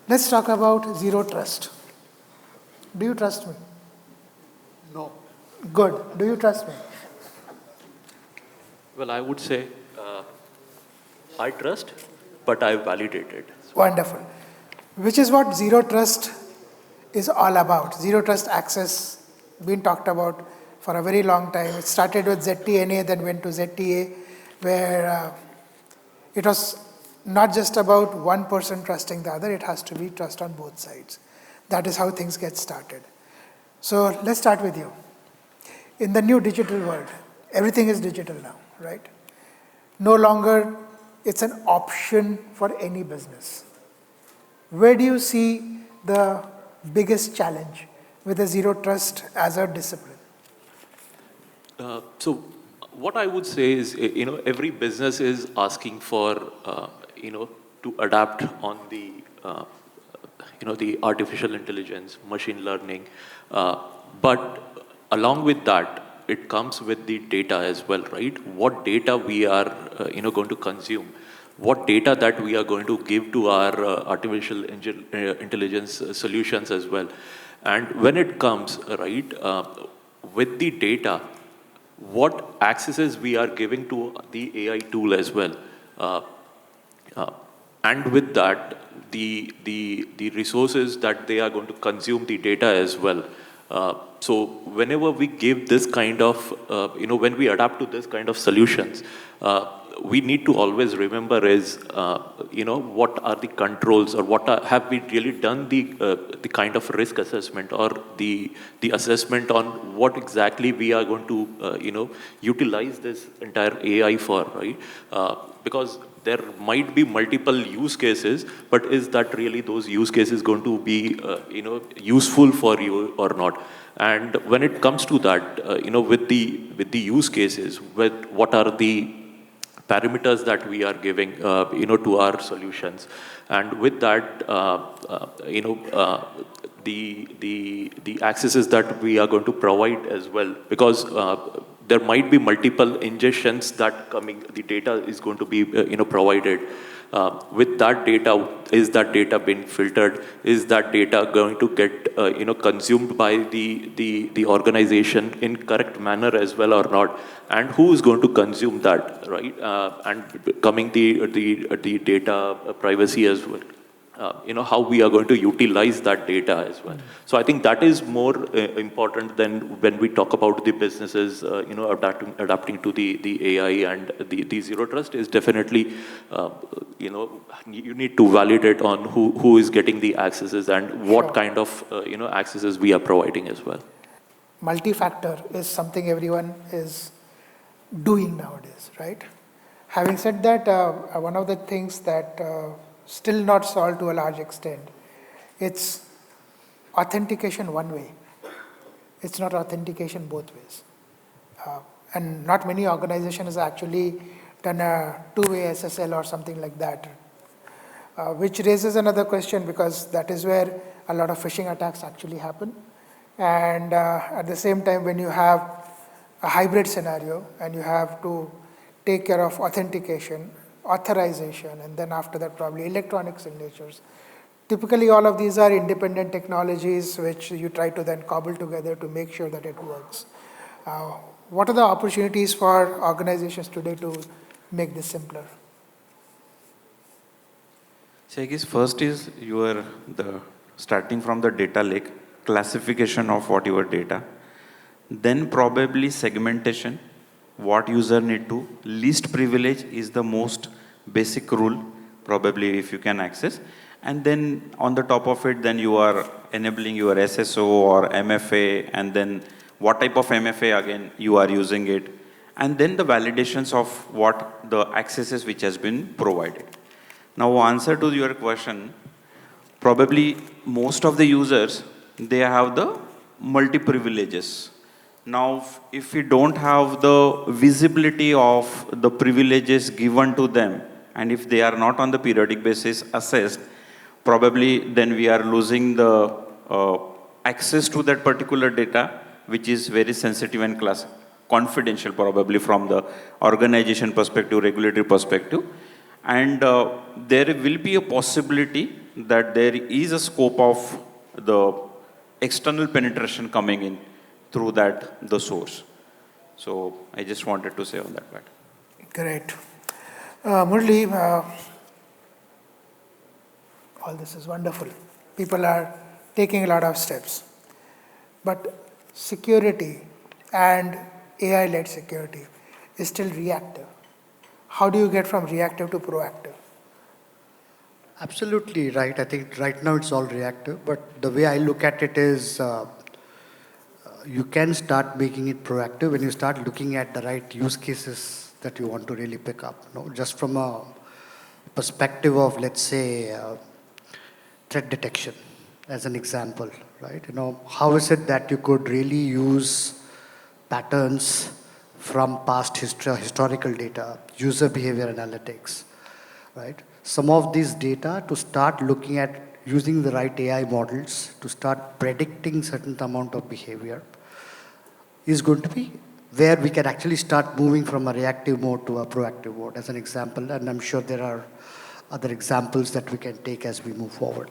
Let's talk about zero trust. Do you trust me? No. Good. Do you trust me? Well, I would say I trust, but I validate it. Wonderful. Which is what zero trust is all about. Zero trust access, been talked about for a very long time. It started with ZTNA, then went to ZTA, where it was not just about one person trusting the other, it has to be trust on both sides. That is how things get started. So let's start with you. In the new digital world, everything is digital now, right? No longer it's an option for any business. Where do you see the biggest challenge with the zero trust as a discipline? So what I would say is, every business is asking for, to adapt on the artificial intelligence, machine learning. But along with that, it comes with the data as well, right? What data we are, going to consume, what data that we are going to give to our artificial intelligence solutions as well. And when it comes, right, with the data, what accesses we are giving to the AI tool as well. And with that, the resources that they are going to consume the data as well. So whenever we give this kind of, when we adapt to this kind of solutions, we need to always remember is, what are the controls, or have we really done the kind of risk assessment, or the assessment on what exactly we are going to, utilize this entire AI for, right? Because there might be multiple use cases, but is that really those use cases going to be, useful for you or not? And when it comes to that, with the use cases, with what are the parameters that we are giving, to our solutions, and with that, the accesses that we are going to provide as well, because there might be multiple ingestions that the data is going to be, provided. With that data, is that data being filtered? Is that data going to get, consumed by the organization in correct manner as well or not? And who is going to consume that, right? And coming the data privacy as well. How we are going to utilize that data as well. So I think that is more important than when we talk about the businesses, adapting to the AI, and the zero trust is definitely, you need to validate on who is getting the accesses and what kind of, accesses we are providing as well. Multi-factor is something everyone is doing nowadays, right? Having said that, one of the things that still not solved to a large extent, it's authentication one way. It's not authentication both ways. And not many organizations have actually done a two-way SSL or something like that, which raises another question, because that is where a lot of phishing attacks actually happen. And at the same time, when you have a hybrid scenario and you have to take care of authentication, authorization, and then after that probably electronic signatures. Typically all of these are independent technologies which you try to then cobble together to make sure that it works. What are the opportunities for organizations today to make this simpler? So I guess first is starting from the data lake, classification of what your data, then probably segmentation, what user need to, least privilege is the most basic rule, probably if you can access. And then on the top of it, then you are enabling your SSO or MFA, and then what type of MFA again you are using it. And then the validations of what the accesses which has been provided. Now answer to your question, probably most of the users, they have the multi-privileges. Now, if we don't have the visibility of the privileges given to them, and if they are not on the periodic basis assessed, probably then we are losing the access to that particular data, which is very sensitive and confidential, probably from the organization perspective, regulatory perspective. And there will be a possibility that there is a scope of the external penetration coming in through the source. So I just wanted to say on that part. Great. Murli, all this is wonderful. People are taking a lot of steps. But security and AI-led security is still reactive. How do you get from reactive to proactive? Absolutely right. I think right now it's all reactive, but the way I look at it is you can start making it proactive when you start looking at the right use cases that you want to really pick up. Just from a perspective of, let's say, threat detection as an example, right? How is it that you could really use patterns from past historical data, user behavior analytics, right? Some of these data to start looking at using the right AI models to start predicting certain amount of behavior is going to be where we can actually start moving from a reactive mode to a proactive mode as an example. And I'm sure there are other examples that we can take as we move forward,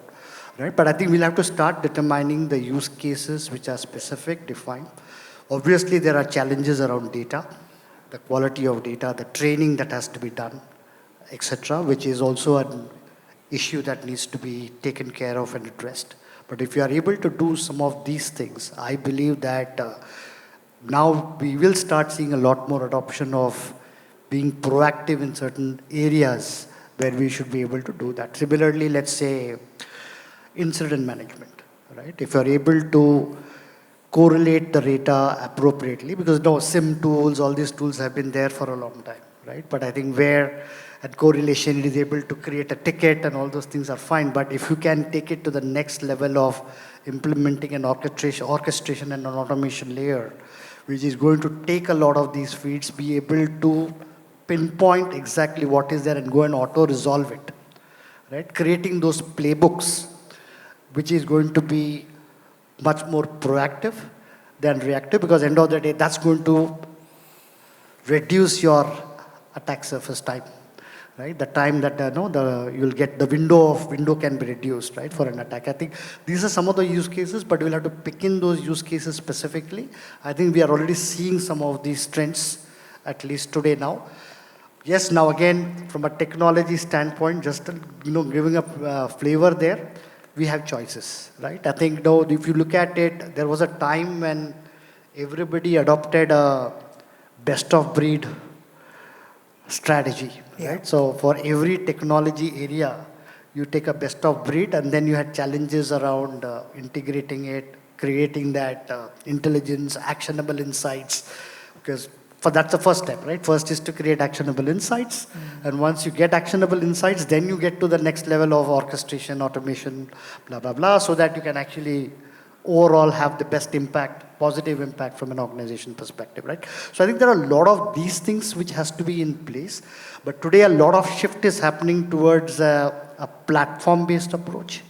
right? But I think we'll have to start determining the use cases which are specific, defined. Obviously, there are challenges around data, the quality of data, the training that has to be done, etc., which is also an issue that needs to be taken care of and addressed. But if you are able to do some of these things, I believe that now we will start seeing a lot more adoption of being proactive in certain areas where we should be able to do that. Similarly, let's say incident management, right? If you're able to correlate the data appropriately, because SIM tools, all these tools have been there for a long time, right? But I think where at correlation it is able to create a ticket and all those things are fine, but if you can take it to the next level of implementing an orchestration and an automation layer, which is going to take a lot of these feeds, be able to pinpoint exactly what is there and go and auto-resolve it, right? Creating those playbooks, which is going to be much more proactive than reactive, because end of the day, that's going to reduce your attack surface time, right? The time that you'll get the window can be reduced, right, for an attack. I think these are some of the use cases, but we'll have to pick in those use cases specifically. I think we are already seeing some of these trends, at least today now. Yes, now again, from a technology standpoint, just giving a flavor there, we have choices, right? I think if you look at it, there was a time when everybody adopted a best of breed strategy, right? So for every technology area, you take a best of breed, and then you had challenges around integrating it, creating that intelligence, actionable insights, because that's the first step, right? First is to create actionable insights. And once you get actionable insights, then you get to the next level of orchestration, automation, blah, blah, blah, so that you can actually overall have the best impact, positive impact from an organization perspective, right? So I think there are a lot of these things which has to be in place. But today a lot of shift is happening towards a platform-based approach.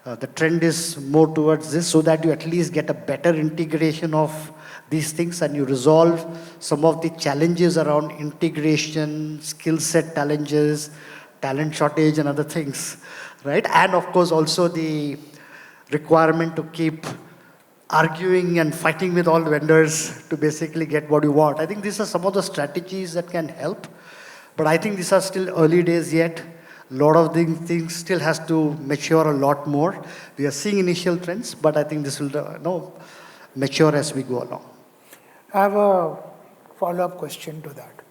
The trend is more towards this, so that you at least get a better integration of these things and you resolve some of the challenges around integration, skill set challenges, talent shortage and other things, right? And of course also the requirement to keep arguing and fighting with all vendors to basically get what you want. I think these are some of the strategies that can help, but I think these are still early days yet. A lot of things still has to mature a lot more. We are seeing initial trends, but I think this will mature as we go along. I have a follow-up question to that.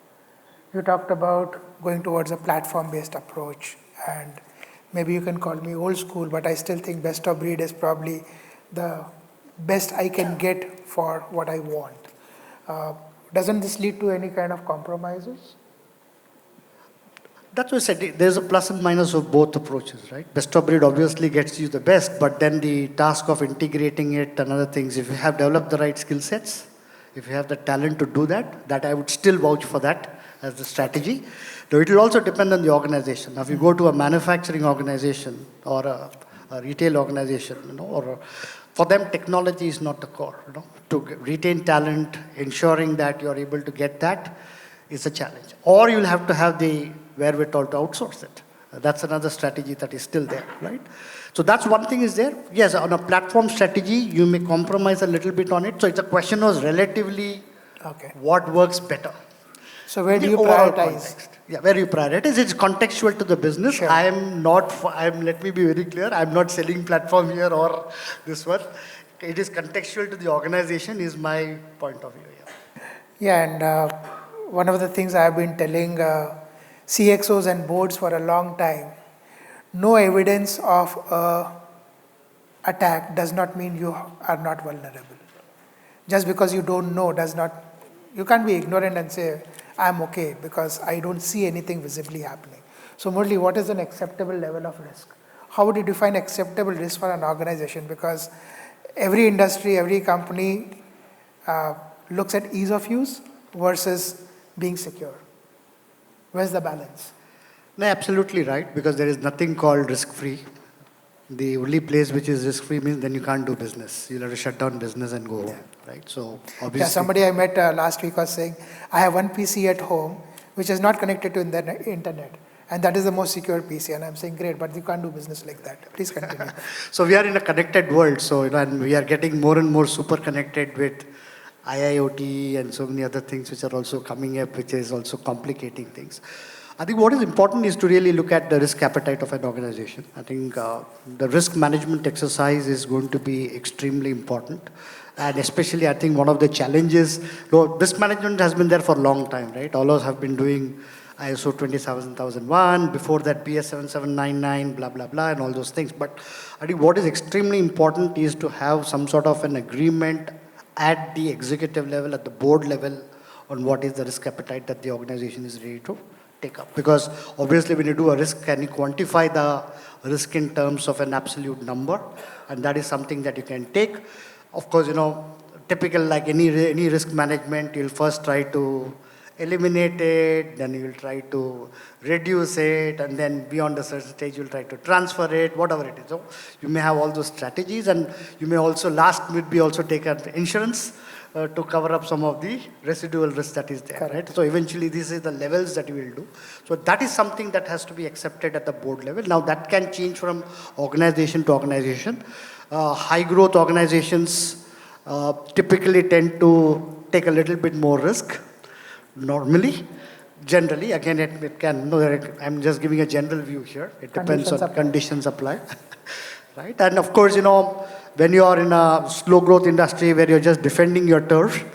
You talked about going towards a platform-based approach, and maybe you can call me old school, but I still think best of breed is probably the best I can get for what I want. Doesn't this lead to any kind of compromises? That's what I said. There's a plus and minus of both approaches, right? Best of breed obviously gets you the best, but then the task of integrating it and other things, if you have developed the right skill sets, if you have the talent to do that I would still vouch for that as the strategy. Though it will also depend on the organization. Now, if you go to a manufacturing organization or a retail organization, for them technology is not the core. To retain talent, ensuring that you are able to get that is a challenge. Or you'll have to have the wherewithal to outsource it, That's another strategy that is still there, right? So that's one thing is there. Yes, on a platform strategy, you may compromise a little bit on it. So it's a question of relatively Okay. what works better. So where In do the you overall prioritize? context. Yeah, where you prioritize. It's contextual to the business. Sure. Let me be very clear, I'm not selling platform here or this one. It is contextual to the organization is my point of view. Yeah. Yeah, and one of the things I've been telling CXOs and boards for a long time, no evidence of a attack does not mean you are not vulnerable. Just because you don't know does not, you can't be ignorant and say, I'm okay because I don't see anything visibly happening. So Murli, what is an acceptable level of risk? How would you define acceptable risk for an organization? Because every industry, every company looks at ease of use versus being secure. Where's the balance? No, absolutely right, because there is nothing called risk-free. The only place which is risk-free means then you can't do business. You'll have to shut down business and go home, right? So obviously. Yeah, somebody I met last week was saying, I have one PC at home which is not connected to the internet. And that is the most secure PC. And I'm saying, great, but you can't do business like that. Please continue. So we are in a connected world. So, and we are getting more and more super connected with IIoT and so many other things which are also coming up, which is also complicating things. I think what is important is to really look at the risk appetite of an organization. I think the risk management exercise is going to be extremely important. And especially, I think one of the challenges, risk management has been there for a long time, right? All of us have been doing ISO 27001, before that PS 7799, blah, blah, blah, and all those things. But I think what is extremely important is to have some sort of an agreement at the executive level, at the board level, on what is the risk appetite that the organization is ready to take up. Because obviously when you do a risk, can you quantify the risk in terms of an absolute number? And that is something that you can take. Of course, typical like any risk management, you'll first try to eliminate it, then you'll try to reduce it, and then beyond a certain stage, you'll try to transfer it, whatever it is. So you may have all those strategies, and you may also, last would be also take an insurance to cover up some of the residual risk that is there, right? So eventually, these are the levels that you will do. So that is something that has to be accepted at the board level. Now, that can change from organization to organization. High growth organizations typically tend to take a little bit more risk. Normally, generally, again, it can, I'm just giving a general view here. It depends on conditions apply, right? And of course, when you are in a slow growth industry where you're just defending your turf,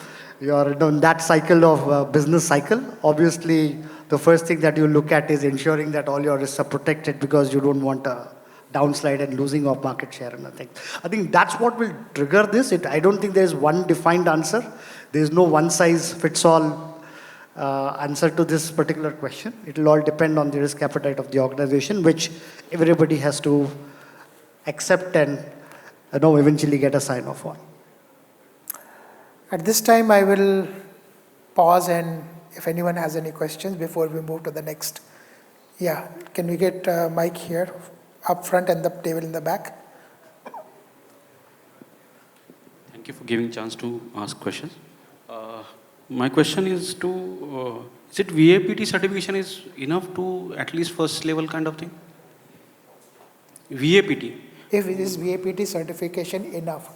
you are in that cycle of business cycle. Obviously, the first thing that you look at is ensuring that all your risks are protected because you don't want a downslide and losing of market share and nothing. I think that's what will trigger this. I don't think there's one defined answer. There's no one size fits all answer to this particular question. It will all depend on the risk appetite of the organization, which everybody has to accept and eventually get a sign off on. At this time, I will pause, and if anyone has any questions before we move to the next. Yeah, can we get Mike here up front and the table in the back? Thank you for giving chance to ask questions. My question is is it VAPT certification is enough to at least first level kind of thing? VAPT. If it is VAPT certification enough?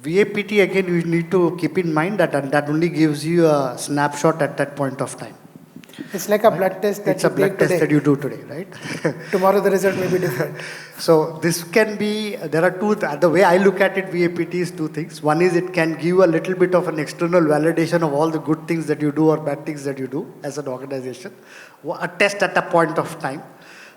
VAPT, again, you need to keep in mind that only gives you a snapshot at that point of time. It's like a blood test that it's a blood test that you do today, right? Tomorrow the result may be different. So this can be, there are two, the way I look at it, VAPT is two things. One is it can give a little bit of an external validation of all the good things that you do or bad things that you do as an organization. A test at a point of time.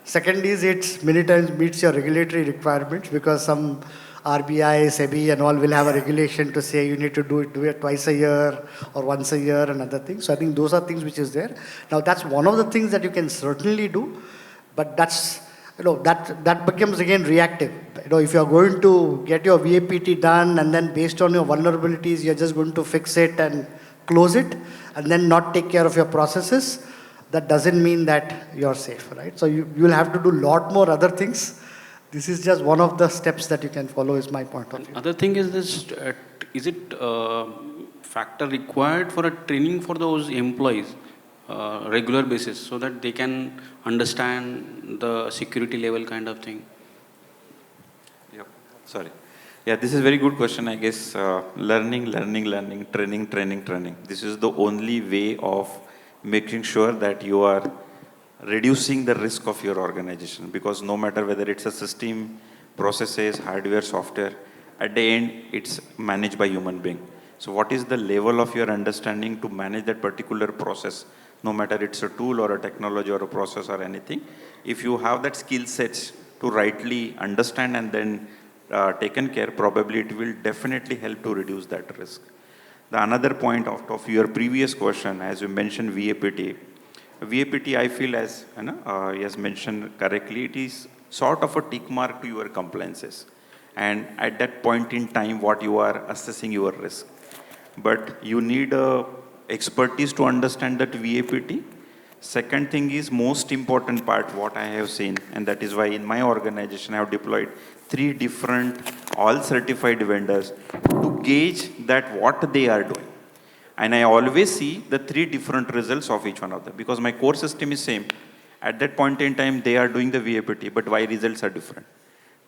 Second is it many times meets your regulatory requirements because some RBI, SEBI and all will have a regulation to say you need to do it twice a year or once a year and other things. So I think those are things which is there. Now that's one of the things that you can certainly do, but that's, that becomes again reactive. If you're going to get your VAPT done and then based on your vulnerabilities, you're just going to fix it and close it and then not take care of your processes, that doesn't mean that you're safe, right? So you'll have to do a lot more other things. This is just one of the steps that you can follow is my point of view. Other thing is this, is it factor required for a training for those employees regular basis so that they can understand the security level kind of thing? Yep. Sorry. Yeah, this is very good question. I guess learning, training. This is the only way of making sure that you are reducing the risk of your organization. Because no matter whether it's a system, processes, hardware, software, at the end, it's managed by human being. So what is the level of your understanding to manage that particular process? No matter it's a tool or a technology or a process or anything, if you have that skill sets to rightly understand and then taken care, probably it will definitely help to reduce that risk. The another point of your previous question, as you mentioned VAPT, I feel as he has mentioned correctly, it is sort of a tick mark to your compliances. And at that point in time, what you are assessing your risk. But you need expertise to understand that VAPT. Second thing is most important part, what I have seen, and that is why in my organization I have deployed 3 different all certified vendors to gauge that what they are doing. And I always see the 3 different results of each one of them because my core system is same. At that point in time, they are doing the VAPT, but why results are different?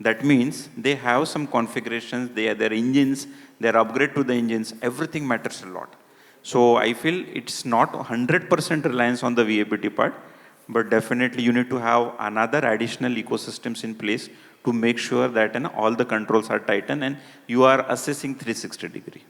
That means they have some configurations, their engines, their upgrade to the engines, everything matters a lot. So I feel it's not 100% reliance on the VAPT part, but definitely you need to have another additional ecosystems in place to make sure that all the controls are tightened and you are assessing 360 degree.